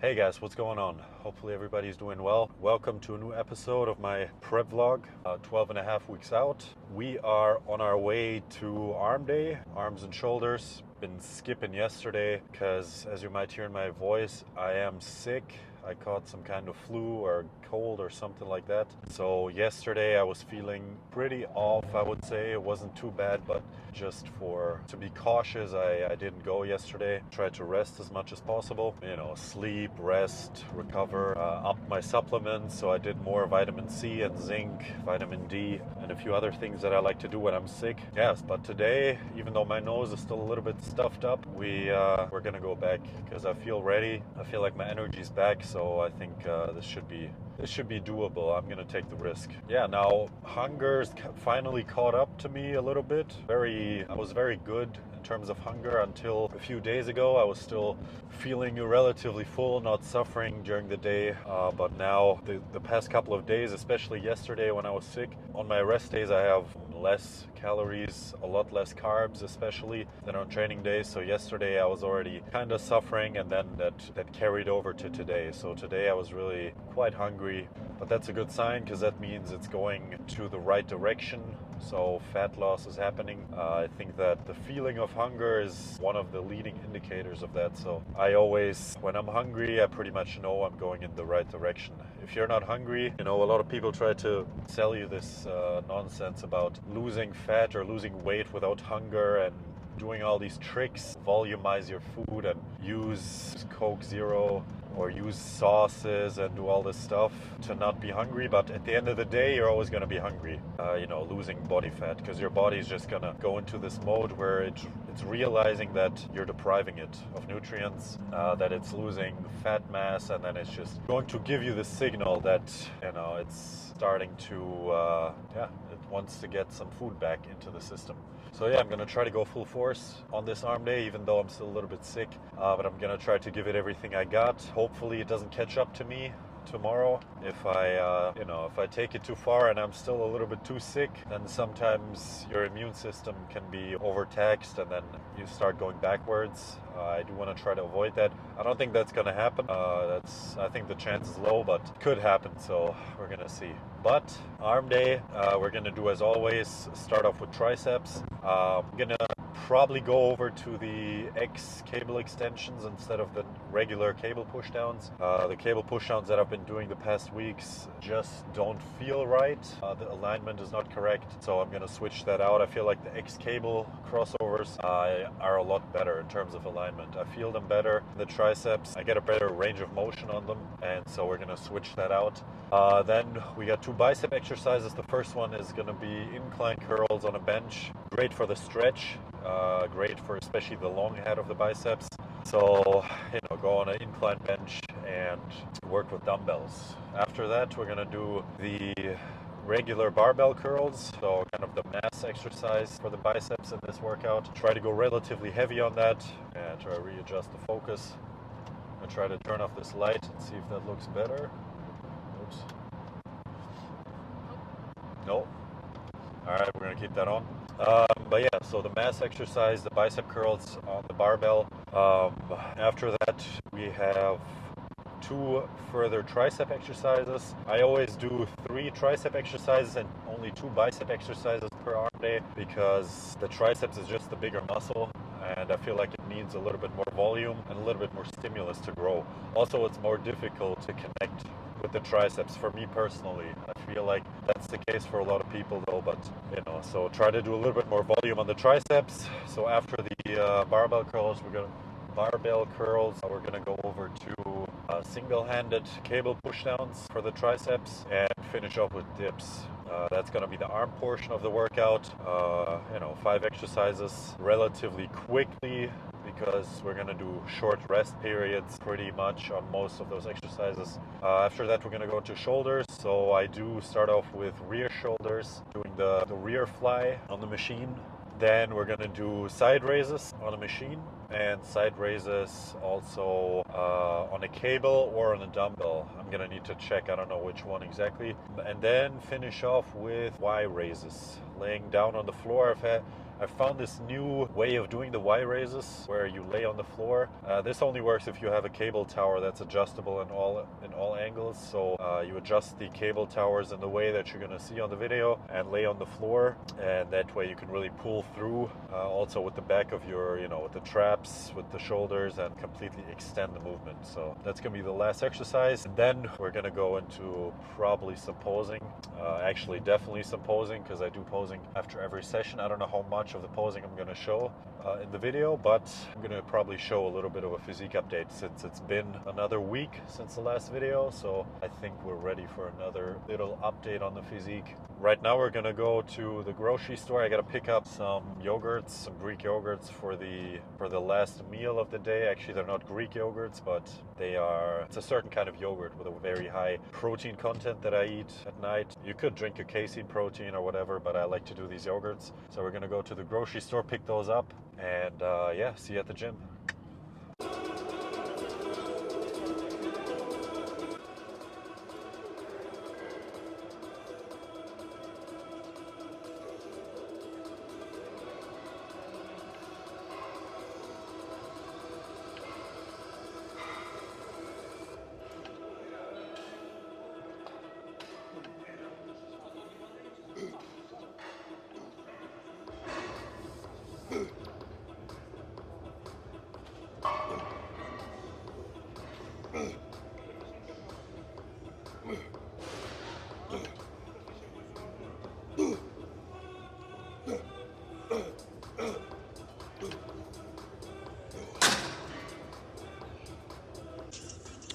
Hey guys, what's going on? Hopefully everybody's doing well. Welcome to a new episode of my prep vlog, 12 and a half weeks out. We are on our way to arm day, arms and shoulders. Been skipping yesterday because, as you might hear in my voice, I am sick. I caught some kind of flu or cold or something like that. So yesterday I was feeling pretty off, I would say. It wasn't too bad, but just to be cautious, I didn't go yesterday. Tried to rest as much as possible. Sleep, rest, recover, up my supplements. So I did more vitamin C and zinc, vitamin D, and a few other things that I like to do when I'm sick. Yes, but today, even though my nose is still a little bit stuffed up, we're gonna go back because I feel ready. I feel like my energy's back. So I think this should be doable. I'm gonna take the risk. Yeah, now hunger's finally caught up to me a little bit. I was very good in terms of hunger until a few days ago. I was still feeling relatively full, not suffering during the day. But now the past couple of days, especially yesterday when I was sick, on my rest days I have less calories, a lot less carbs especially than on training days. So yesterday I was already kind of suffering, and then that carried over to today. So today I was really quite hungry, but that's a good sign because that means it's going to the right direction. So fat loss is happening. I think that the feeling of hunger is one of the leading indicators of that. So I always, when I'm hungry, I pretty much know I'm going in the right direction. If you're not hungry, a lot of people try to sell you this nonsense about losing fat or losing weight without hunger and doing all these tricks, volumize your food and use Coke Zero or use sauces and do all this stuff to not be hungry. But at the end of the day, you're always going to be hungry, losing body fat, because your body's just going to go into this mode where it's realizing that you're depriving it of nutrients, that it's losing fat mass, and then it's just going to give you the signal that, it's starting to, it wants to get some food back into the system. So yeah, I'm going to try to go full force on this arm day, even though I'm still a little bit sick, but I'm going to try to give it everything I got. Hopefully it doesn't catch up to me tomorrow. If I take it too far and I'm still a little bit too sick, then sometimes your immune system can be overtaxed and then you start going backwards. I do want to try to avoid that. I don't think that's going to happen. I think the chance is low, but it could happen, so we're going to see. But arm day, we're going to do as always, start off with triceps. I'm going to probably go over to the X cable extensions instead of the regular cable pushdowns. The cable pushdowns that I've been doing the past weeks just don't feel right. The alignment is not correct, so I'm going to switch that out. I feel like the X cable crossovers are a lot better in terms of alignment. I feel them better. The triceps, I get a better range of motion on them, and so we're going to switch that out. Then we got two bicep exercises. The first one is going to be incline curls on a bench. Great for the stretch. Great for especially the long head of the biceps. So, go on an incline bench and work with dumbbells. After that, we're gonna do the regular barbell curls, so kind of the mass exercise for the biceps in this workout. Try to go relatively heavy on that and try to readjust the focus. I'm gonna try to turn off this light and see if that looks better. Oops. No. Alright, we're gonna keep that on. But yeah, so the mass exercise, the bicep curls on the barbell. After that, we have two further tricep exercises. I always do 3 tricep exercises and only 2 bicep exercises per arm day because the triceps is just the bigger muscle, and I feel like it needs a little bit more volume and a little bit more stimulus to grow. Also, it's more difficult to connect with the triceps for me personally. I feel like that's the case for a lot of people though, but so try to do a little bit more volume on the triceps. So after the barbell curls, we're gonna go over to single-handed cable pushdowns for the triceps and finish up with dips. That's gonna be the arm portion of the workout. 5 exercises relatively quickly, because we're going to do short rest periods pretty much on most of those exercises. After that, we're going to go to shoulders. So I do start off with rear shoulders, doing the rear fly on the machine. Then we're going to do side raises on a machine, and side raises also on a cable or on a dumbbell. I'm going to need to check, I don't know which one exactly. And then finish off with Y raises, laying down on the floor. I found this new way of doing the Y raises where you lay on the floor. This only works if you have a cable tower that's adjustable in all angles. So you adjust the cable towers in the way that you're going to see on the video and lay on the floor, and that way you can really pull through also with the back of your, with the traps, with the shoulders, and completely extend the movement. So that's going to be the last exercise, and then we're going to go into probably some posing. Actually, definitely some posing, because I do posing after every session. I don't know how much of the posing I'm going to show in the video, but I'm going to probably show a little bit of a physique update since it's been another week since the last video. So I think we're ready for another little update on the physique. Right now we're going to go to the grocery store. I got to pick up some yogurts, some Greek yogurts for the last meal of the day. Actually, they're not Greek yogurts, but it's a certain kind of yogurt with a very high protein content that I eat at night. You could drink a casein protein or whatever, but I like to do these yogurts. So we're going to go to the grocery store, pick those up, and yeah, see you at the gym.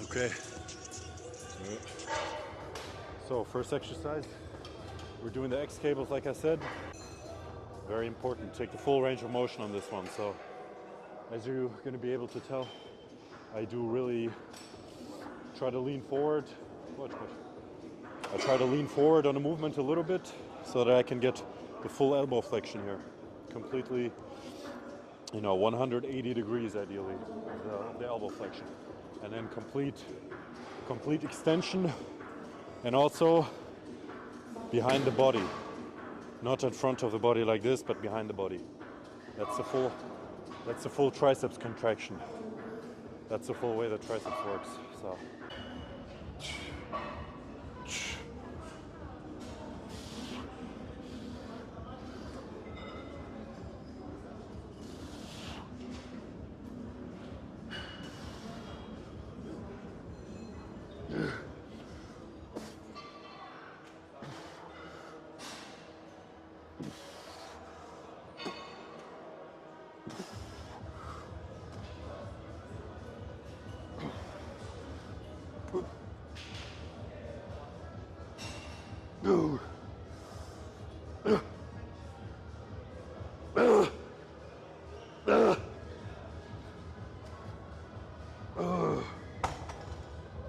Okay. So first exercise, we're doing the X cables like I said. Very important, take the full range of motion on this one. So as you're going to be able to tell, I do really try to lean forward. I try to lean forward on the movement a little bit so that I can get the full elbow flexion here. Completely, 180 degrees ideally, the elbow flexion. And then complete extension, and also behind the body. Not in front of the body like this, but behind the body. That's the full triceps contraction. That's the full way the triceps works. So.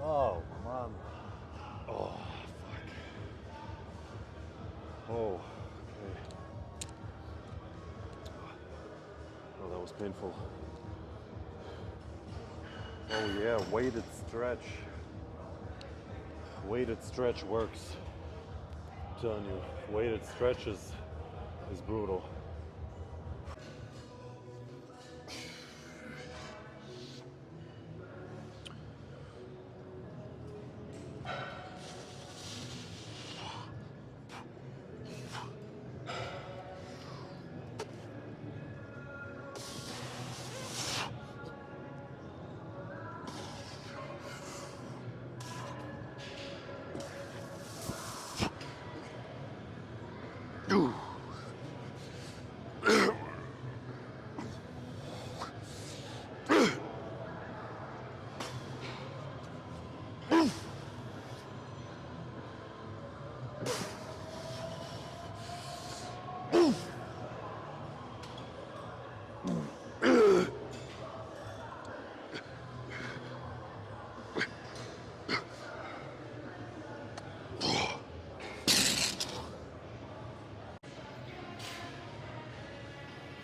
Oh, man. Oh, fuck. Oh, okay. Oh, that was painful. Oh yeah, weighted stretch. Weighted stretch works. I'm telling you, weighted stretch is brutal.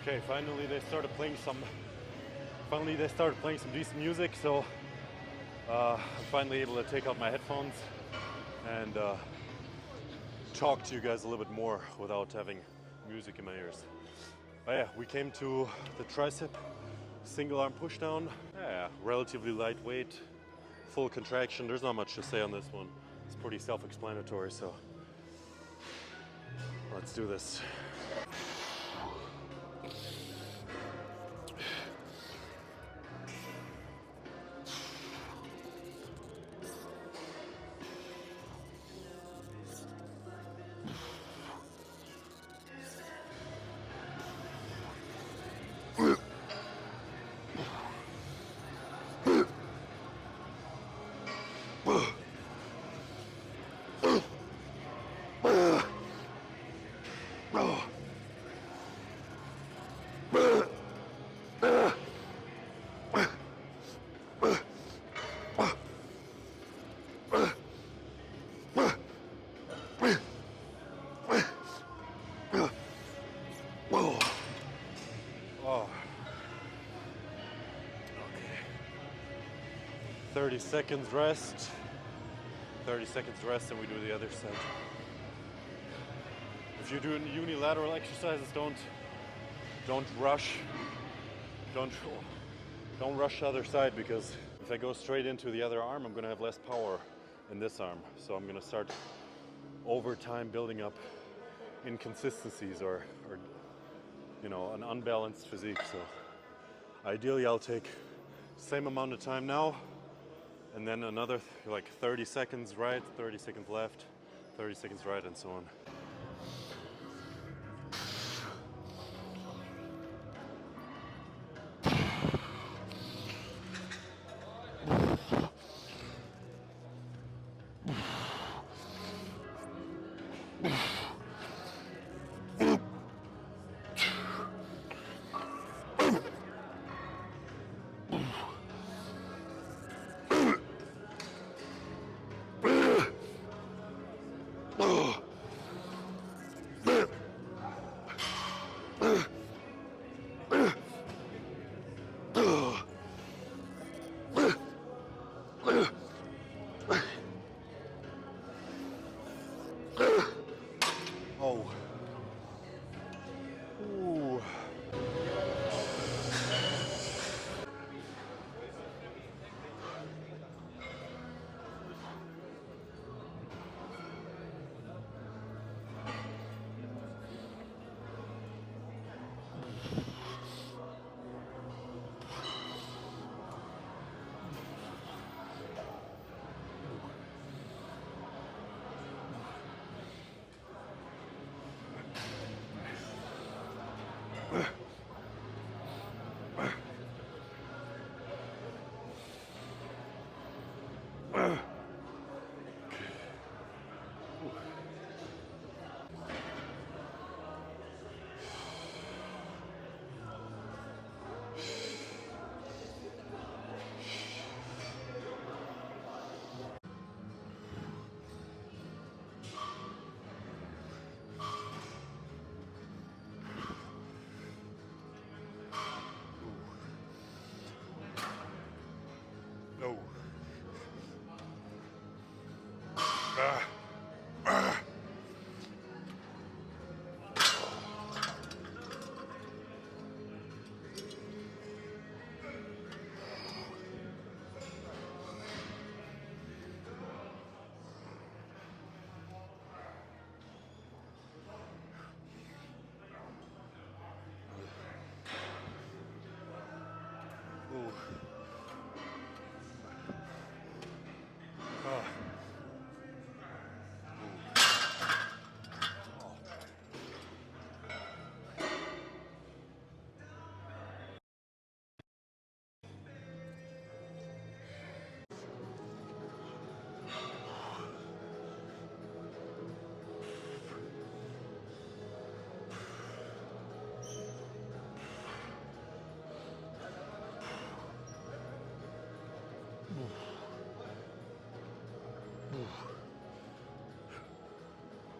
Okay, finally they started playing some decent music, so I'm finally able to take out my headphones and talk to you guys a little bit more without having music in my ears. Oh yeah, we came to the tricep single arm push down. Yeah, relatively lightweight, full contraction. There's not much to say on this one. It's pretty self-explanatory, so let's do this. Oh. Okay. 30 seconds rest. 30 seconds rest, and we do the other side. If you're doing unilateral exercises, don't rush. Don't rush the other side, because if I go straight into the other arm, I'm gonna have less power in this arm. So I'm gonna start over time building up inconsistencies or you know, an unbalanced physique. So ideally I'll take same amount of time now, and then another like 30 seconds right, 30 seconds left, 30 seconds right, and so on. Oh. Ooh. No.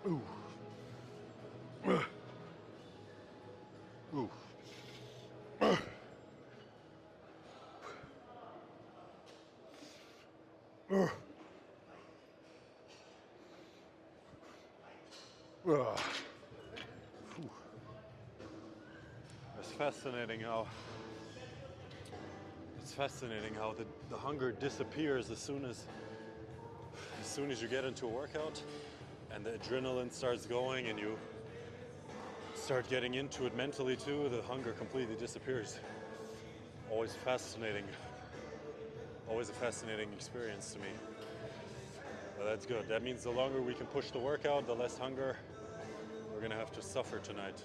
Ooh. Ah. Ooh. Ooh. fascinating how the hunger disappears as soon as you get into a workout and the adrenaline starts going and you start getting into it mentally too. The hunger completely disappears. Always fascinating. Always a fascinating experience to me. But that's good. That means the longer we can push the workout, the less hunger we're gonna have to suffer tonight.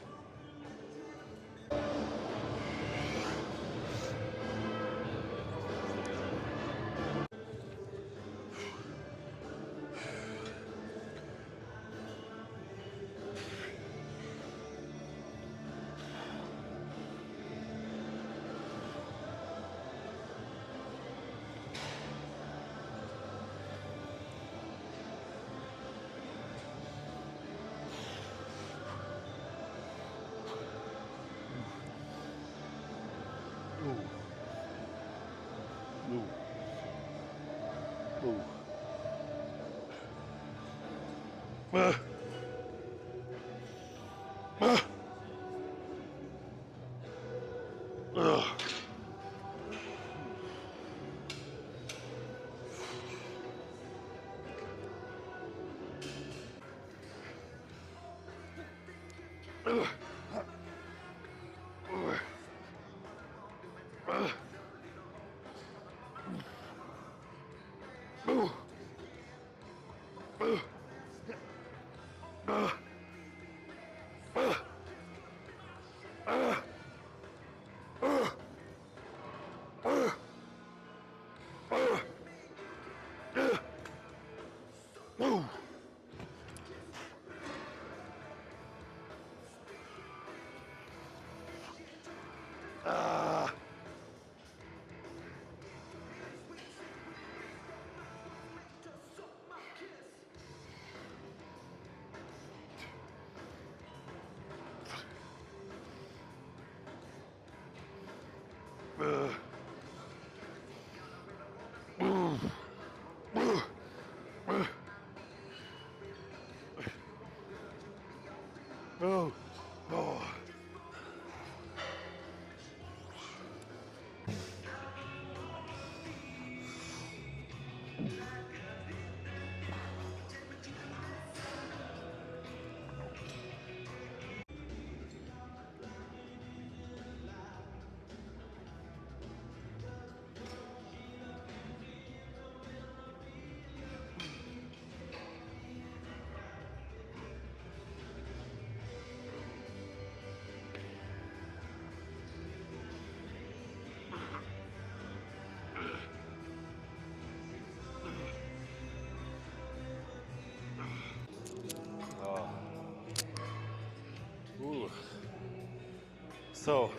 So,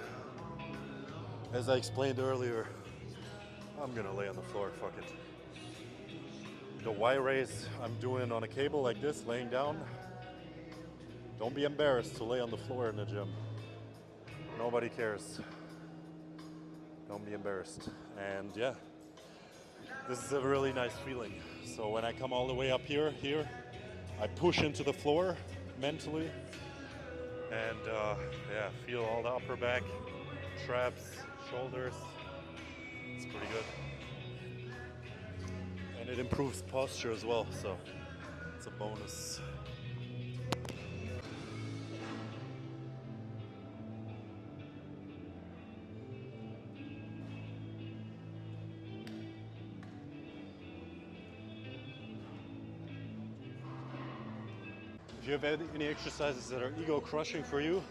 as I explained earlier, I'm gonna lay on the floor, fuck it. The Y raise I'm doing on a cable like this, laying down. Don't be embarrassed to lay on the floor in the gym. Nobody cares. Don't be embarrassed. And yeah, this is a really nice feeling. So when I come all the way up here, I push into the floor mentally and yeah, feel all the upper back, traps, shoulders. It's pretty good. And it improves posture as well, so it's a bonus. If you have any exercises that are ego crushing for you,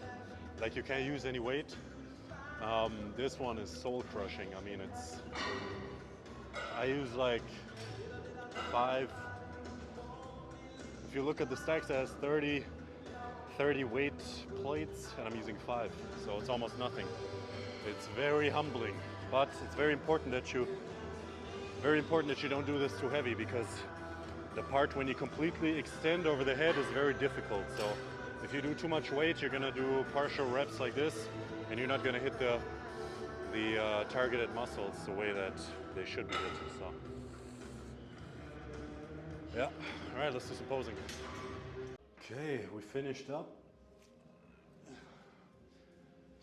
like you can't use any weight, this one is soul crushing. I mean, I use like 5. If you look at the stacks, it has 30 weight plates, and I'm using 5, so it's almost nothing. It's very humbling, but it's very important that you don't do this too heavy, because the part when you completely extend over the head is very difficult. So if you do too much weight, you're gonna do partial reps like this, and you're not gonna hit the targeted muscles the way that they should be hit. So yeah, all right, let's do some posing. Okay, we finished up.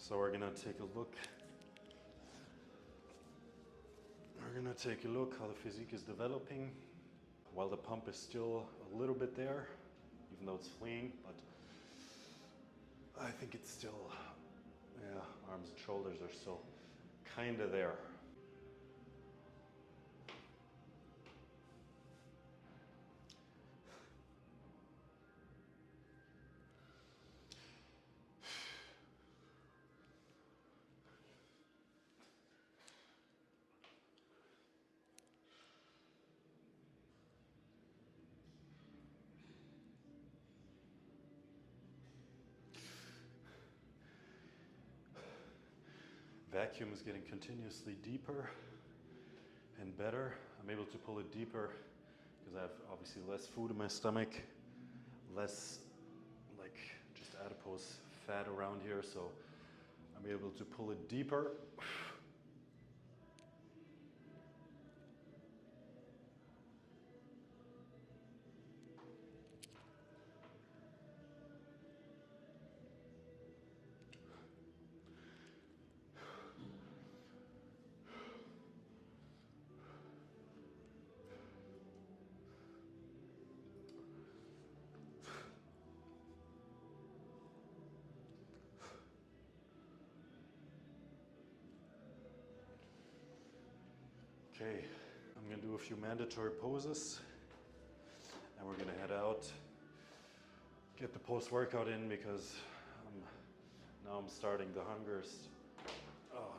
So we're gonna take a look. We're gonna take a look how the physique is developing while the pump is still a little bit there, even though it's fleeing, but I think it's still, yeah, arms and shoulders are still kind of there. Vacuum is getting continuously deeper and better. I'm able to pull it deeper because I have obviously less food in my stomach, less like just adipose fat around here, so I'm able to pull it deeper. Okay, I'm gonna do a few mandatory poses and we're gonna head out, get the post-workout in because now I'm starting the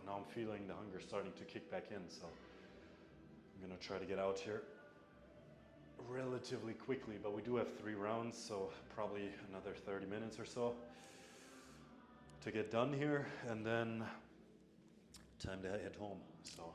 now I'm feeling the hunger starting to kick back in, so I'm gonna try to get out here relatively quickly, but we do have 3 rounds, so probably another 30 minutes or so to get done here, and then time to head home. So